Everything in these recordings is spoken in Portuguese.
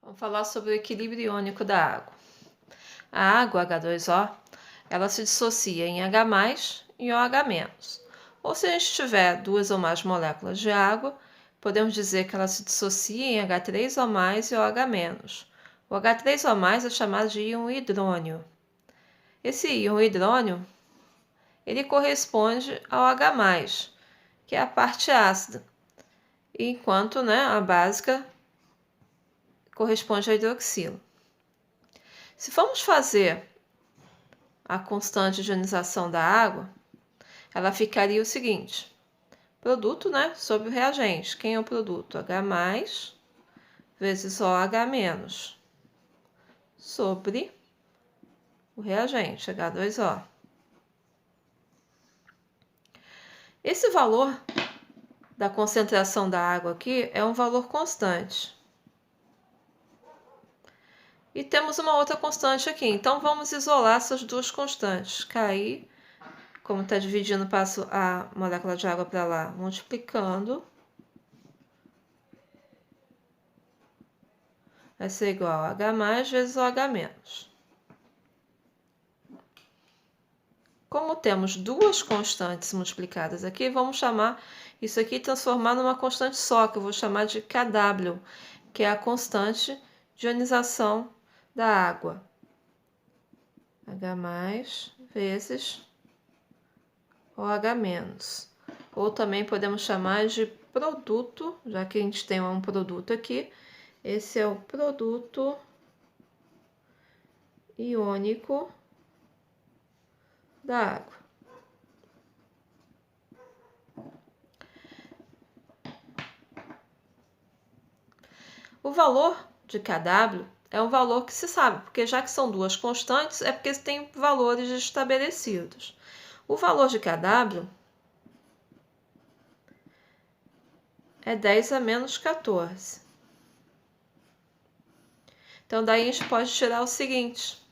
Vamos falar sobre o equilíbrio iônico da água. A água H2O, ela se dissocia em H+, e OH-. Ou se a gente tiver duas ou mais moléculas de água, podemos dizer que ela se dissocia em H3O+ e OH-. O H3O+ é chamado de íon hidrônio. Esse íon hidrônio, ele corresponde ao H+, que é a parte ácida, enquanto, a básica corresponde à hidroxila. Se formos fazer a constante de ionização da água, ela ficaria o seguinte: produto, sobre o reagente. Quem é o produto? H+ vezes OH- sobre o reagente, H2O. Esse valor da concentração da água aqui é um valor constante. E temos uma outra constante aqui. Então, vamos isolar essas duas constantes. KI, como está dividindo, passo a molécula de água para lá, multiplicando. Vai ser igual a H+ vezes OH-. Como temos duas constantes multiplicadas aqui, vamos chamar isso aqui, transformar numa constante só, que eu vou chamar de Kw, que é a constante de ionização da água. H+ vezes OH-. Ou também podemos chamar de produto, já que a gente tem um produto aqui. Esse é o produto iônico da água. O valor de Kw é um valor que se sabe, porque já que são duas constantes, é porque tem valores estabelecidos. O valor de Kw é 10⁻⁴. Então, daí a gente pode tirar o seguinte,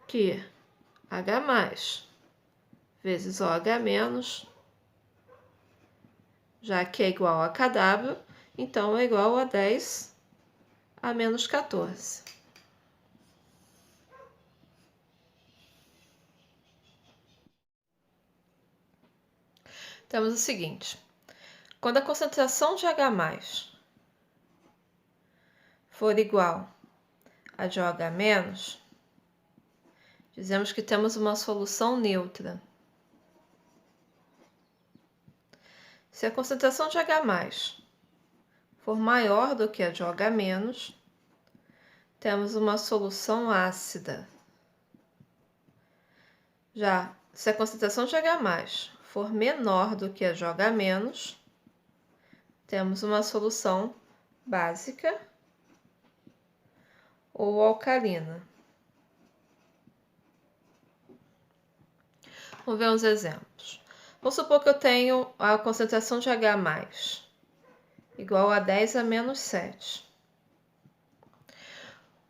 que H+ vezes OH-, já que é igual a Kw, então é igual a 10⁻⁴. Temos o seguinte: quando a concentração de H+ for igual a de OH-, dizemos que temos uma solução neutra. Se a concentração de H+ for maior do que a de OH-, temos uma solução ácida. Já se a concentração de H+ for menor do que a de OH-, temos uma solução básica ou alcalina. Vamos ver uns exemplos. Vamos supor que eu tenho a concentração de H+ igual a 10⁻⁷.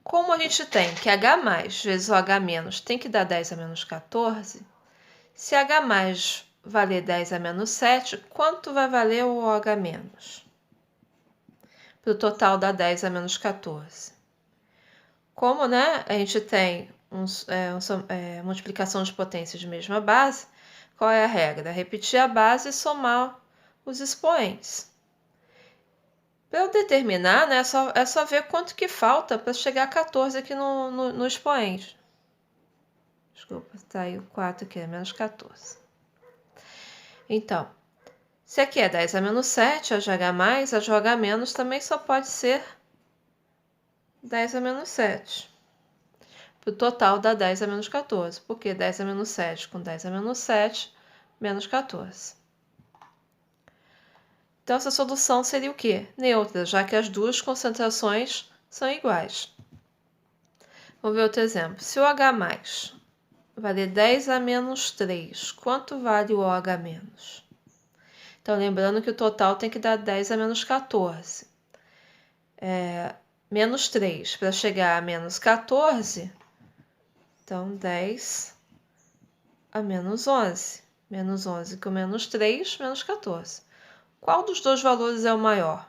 Como a gente tem que H+ vezes OH- tem que dar 10⁻⁴, se H+ valer 10⁻⁷, quanto vai valer o OH-? Para o total dá 10⁻⁴. Como a gente tem multiplicação de potências de mesma base, qual é a regra? Repetir a base e somar os expoentes. Para eu determinar, é só ver quanto que falta para chegar a 14 aqui no expoente. Desculpa, está aí o 4 aqui, é menos 14. Então, se aqui é 10⁻⁷, a de H+, a de OH- também só pode ser 10⁻⁷. O total dá 10⁻⁴, porque 10⁻⁷ com 10⁻⁷, menos 14. Então, essa solução seria o quê? Neutra, já que as duas concentrações são iguais. Vamos ver outro exemplo. Se o H+ vale 10⁻�3, quanto vale o OH-? Então, lembrando que o total tem que dar 10⁻⁴. Menos 3 para chegar a menos 14, então 10 a menos 11. Menos 11 com menos 3, menos 14. Qual dos dois valores é o maior?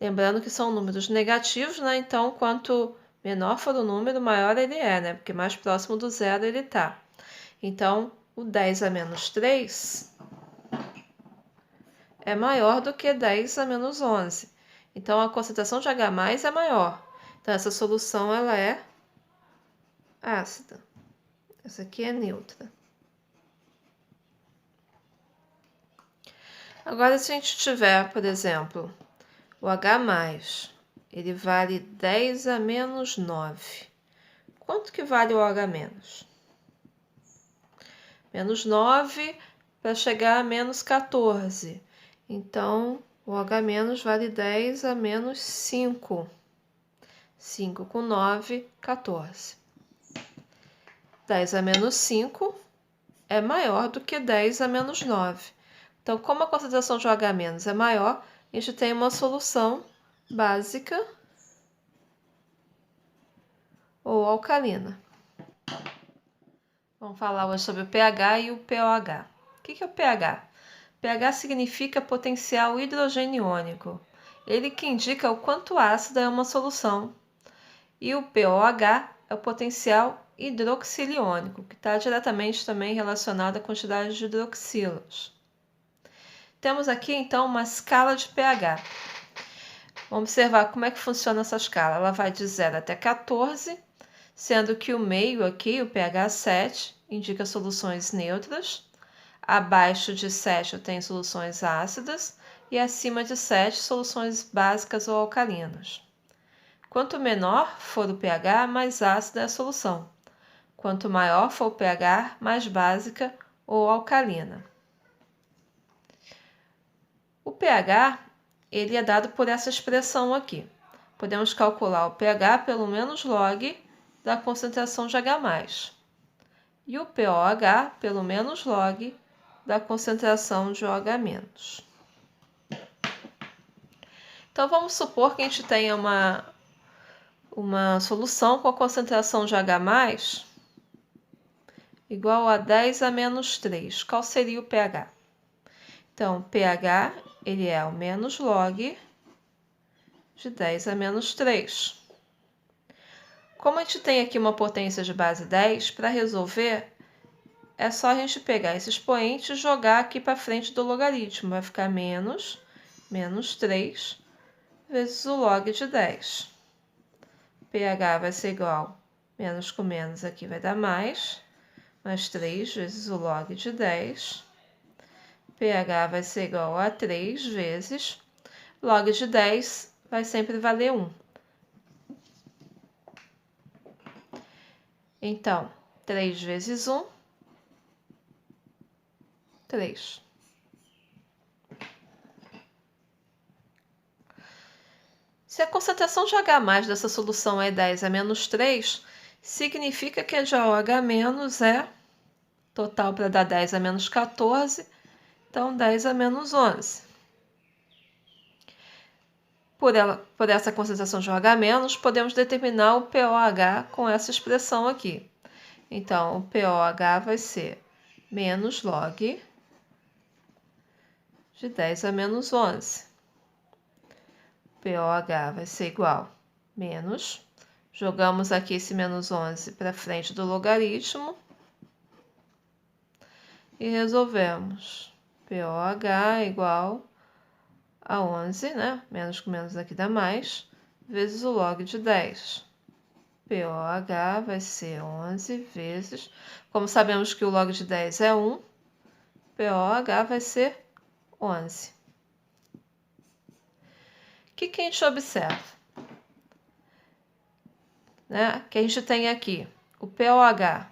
Lembrando que são números negativos, né? Então, quanto menor for o número, maior ele é, né? Porque mais próximo do zero ele está. Então, o 10 a menos 3 é maior do que 10 a menos 11. Então, a concentração de H+ é maior. Então, essa solução ela é ácida. Essa aqui é neutra. Agora, se a gente tiver, por exemplo, o H+, ele vale 10 a menos 9. Quanto que vale o H-? Menos 9 para chegar a menos 14. Então, o H- vale 10 a menos 5. 5 com 9, 14. 10 a menos 5 é maior do que 10 a menos 9. Então, como a concentração de OH- é maior, a gente tem uma solução básica ou alcalina. Vamos falar hoje sobre o pH e o pOH. O que é o pH? pH significa potencial hidrogeniônico. Ele que indica o quanto ácida é uma solução. E o pOH é o potencial hidroxiliônico, que está diretamente também relacionado à quantidade de hidroxilas. Temos aqui, então, uma escala de pH. Vamos observar como é que funciona essa escala. Ela vai de 0 até 14, sendo que o meio aqui, o pH 7, indica soluções neutras. Abaixo de 7 eu tenho soluções ácidas e acima de 7 soluções básicas ou alcalinas. Quanto menor for o pH, mais ácida é a solução. Quanto maior for o pH, mais básica ou alcalina. O pH ele é dado por essa expressão aqui. Podemos calcular o pH pelo menos log da concentração de H+, e o pOH pelo menos log da concentração de OH-. Então, vamos supor que a gente tenha uma solução com a concentração de H+ igual a 10 a menos 3. Qual seria o pH? Então, pH ele é o menos log de 10 a menos 3. Como a gente tem aqui uma potência de base 10, para resolver, é só a gente pegar esse expoente e jogar aqui para frente do logaritmo. Vai ficar menos 3 vezes o log de 10. pH vai ser igual, menos com menos aqui vai dar mais 3 vezes o log de 10. pH vai ser igual a 3 vezes, log de 10 vai sempre valer 1. Então, 3 vezes 1, 3. Se a concentração de H+ dessa solução é 10 a menos 3, significa que a de OH- é total para dar 10 a menos 14, então 10 a menos 11. Por essa concentração de OH-, podemos determinar o pOH com essa expressão aqui. Então, o pOH vai ser menos log de 10 a menos 11. pOH vai ser igual menos. Jogamos aqui esse menos 11 para frente do logaritmo. E resolvemos. pOH é igual a 11, né? Menos com menos aqui dá mais, vezes o log de 10. pOH vai ser 11 vezes... Como sabemos que o log de 10 é 1, pOH vai ser 11. O que a gente observa? Né? Que a gente tem aqui o pOH,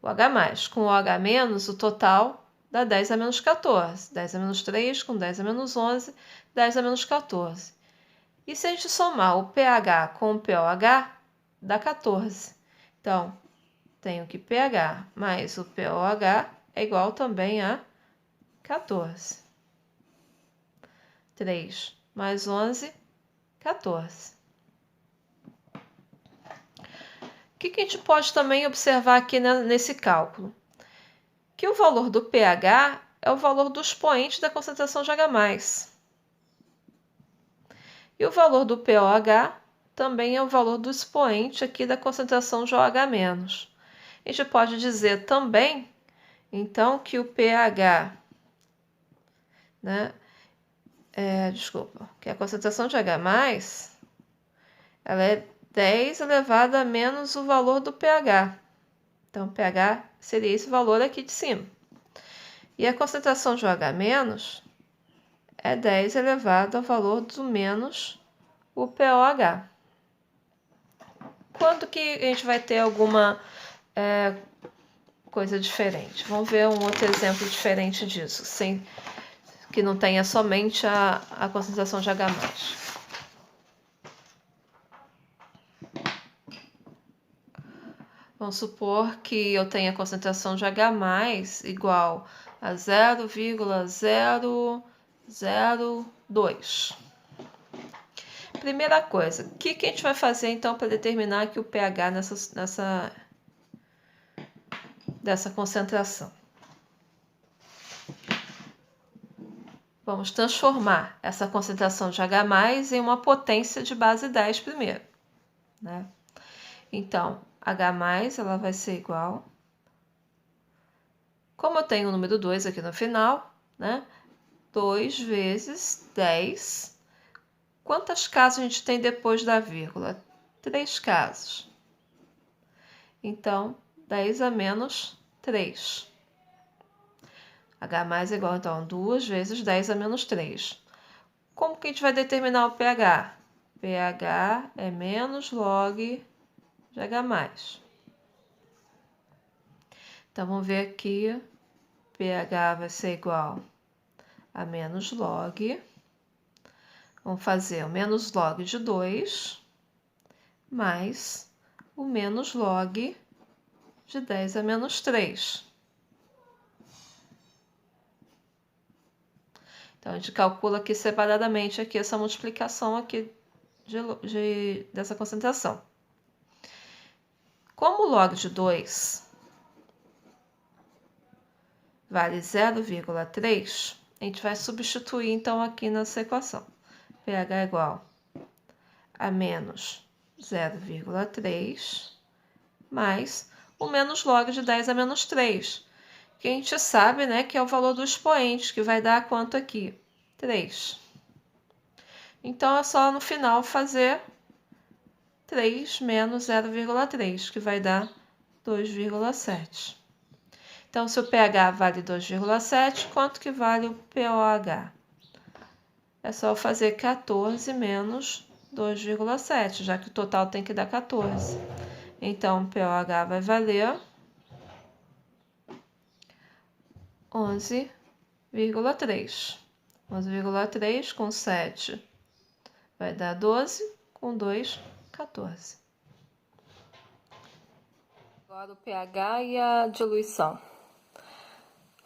o H+, com o OH-, o total dá 10 a menos 14. 10 a menos 3 com 10 a menos 11, 10 a menos 14. E se a gente somar o pH com o pOH, dá 14. Então, tenho que pH mais o pOH é igual também a 14. 3 mais 11, 14. O que a gente pode também observar aqui nesse cálculo? Que o valor do pH é o valor do expoente da concentração de H+. E o valor do pOH também é o valor do expoente aqui da concentração de OH-. A gente pode dizer também, então, que o pH, né, que a concentração de H+, ela é 10 elevado a menos o valor do pH. Então, pH seria esse valor aqui de cima. E a concentração de OH- é 10 elevado ao valor do menos o pOH. Quando que a gente vai ter alguma coisa diferente? Vamos ver um outro exemplo diferente disso, que não tenha somente a concentração de H+. Vamos supor que eu tenha a concentração de H+ igual a 0,002. Primeira coisa, o que a gente vai fazer então para determinar aqui o pH dessa concentração? Vamos transformar essa concentração de H+ em uma potência de base 10 primeiro, né? Então, H+, ela vai ser igual, como eu tenho o número 2 aqui no final, né? 2 vezes 10. Quantas casas a gente tem depois da vírgula? 3 casas. Então, 10 a menos 3. H+ é igual, então, 2 vezes 10 a menos 3. Como que a gente vai determinar o pH? pH é menos log de H+. Então, vamos ver aqui, pH vai ser igual a menos log. Vamos fazer o menos log de 2 mais o menos log de 10 a menos 3. Então, a gente calcula aqui separadamente aqui essa multiplicação aqui dessa concentração. Como o log de 2 vale 0,3, a gente vai substituir então aqui nessa equação. pH é igual a menos 0,3 mais o menos log de 10 a menos 3, que a gente sabe, né, que é o valor do expoente, que vai dar quanto aqui? 3. Então, é só no final fazer 3 menos 0,3, que vai dar 2,7. Então, se o pH vale 2,7, quanto que vale o pOH? É só fazer 14 menos 2,7, já que o total tem que dar 14. Então, o pOH vai valer 11,3. 11,3 com 7 vai dar 12, com 2, 14. Agora o pH e a diluição.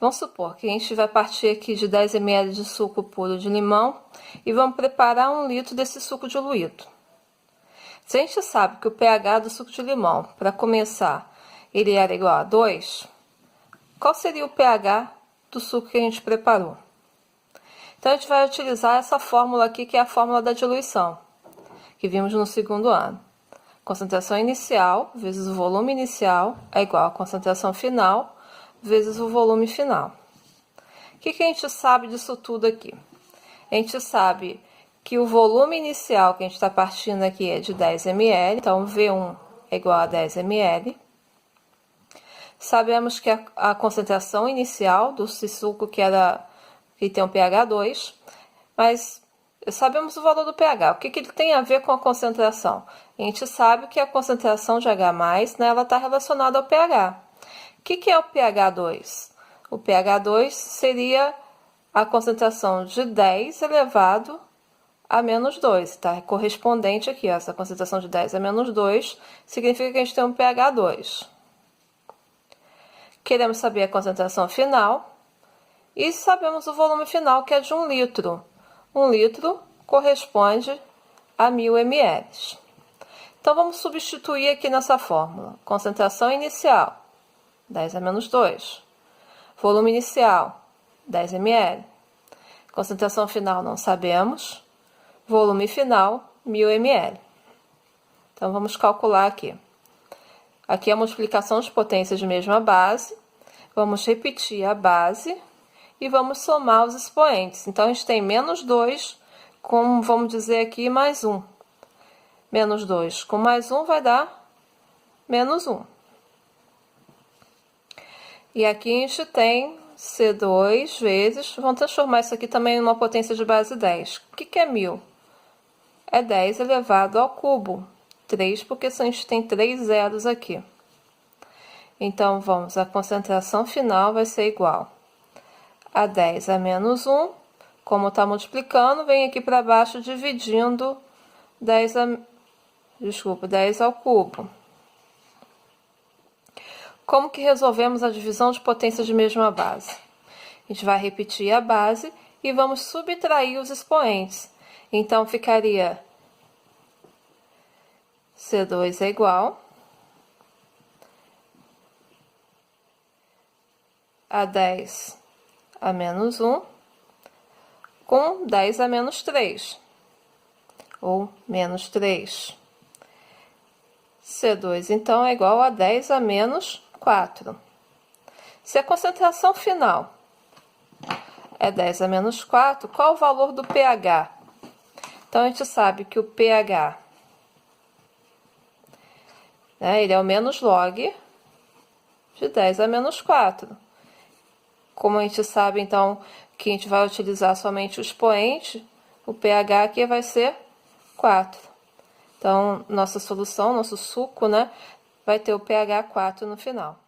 Vamos supor que a gente vai partir aqui de 10 ml de suco puro de limão e vamos preparar 1 litro desse suco diluído. Se a gente sabe que o pH do suco de limão, para começar, ele era igual a 2, qual seria o pH do suco que a gente preparou? Então, a gente vai utilizar essa fórmula aqui, que é a fórmula da diluição, que vimos no segundo ano. Concentração inicial vezes o volume inicial é igual a concentração final vezes o volume final. O que a gente sabe disso tudo aqui? A gente sabe que o volume inicial que a gente está partindo aqui é de 10 ml, então V1 é igual a 10 ml. Sabemos que a concentração inicial do suco que tem um pH 2, mas sabemos o valor do pH. O que ele tem a ver com a concentração? A gente sabe que a concentração de H+, né, ela está relacionada ao pH. O que é o pH 2? O pH 2 seria a concentração de 10 elevado a menos 2, tá? Correspondente aqui, essa concentração de 10 a menos 2 significa que a gente tem um pH 2. Queremos saber a concentração final e sabemos o volume final, que é de 1 litro. 1 litro corresponde a 1000 ml. Então, vamos substituir aqui nessa fórmula. Concentração inicial, 10 a menos 2. Volume inicial, 10 ml. Concentração final, não sabemos. Volume final, 1000 ml. Então, vamos calcular aqui. Aqui é a multiplicação de potências de mesma base. Vamos repetir a base e vamos somar os expoentes. Então, a gente tem menos 2 com, vamos dizer aqui, mais 1. Menos 2 com mais 1 vai dar menos 1. E aqui a gente tem C2 vezes... Vamos transformar isso aqui também em uma potência de base 10. O que é 1000? É 10 elevado ao cubo. 3, porque a gente tem 3 zeros aqui. Então, a concentração final vai ser igual a 10 a menos 1. Como está multiplicando, vem aqui para baixo dividindo 10 ao cubo. Como que resolvemos a divisão de potências de mesma base? A gente vai repetir a base e vamos subtrair os expoentes. Então, ficaria C2 é igual a 10 a menos 1 com 10 a menos 3, ou menos 3. C2, então, é igual a 10 a menos 4. Se a concentração final é 10 a menos 4, qual o valor do pH? Então, a gente sabe que o pH, ele é o menos log de 10 a menos 4. Como a gente sabe, então, que a gente vai utilizar somente o expoente, o pH aqui vai ser 4. Então, nossa solução, nosso suco, vai ter o pH 4 no final.